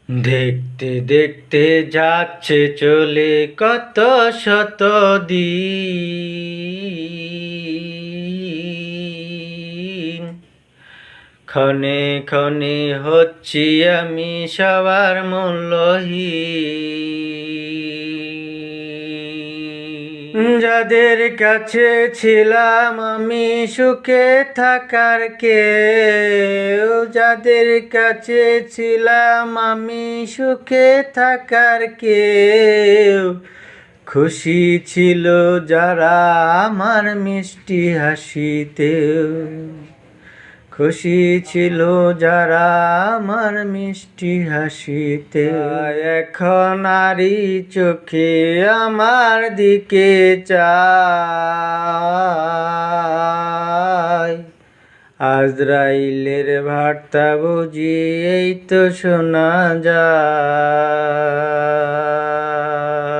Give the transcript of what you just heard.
দেখতে দেখতে যাচ্ছে চলে কত শত দিন, ক্ষণে ক্ষণে হচ্ছি আমি সবার মূল্যহীন। যাদের কাছে ছিলাম আমি সুখে থাকার কেউ, যাদের কাছে ছিলাম আমি সুখে থাকার কেউ, খুশি ছিল যারা আমার মিষ্টি হাসিতেও, খুশি ছিল যারা আমার মিষ্টি হাসিতে। এখন নারী চোখে আমার দিকে চায়, আজরাইলের বার্তা বুঝি এই তো শোনা যায়।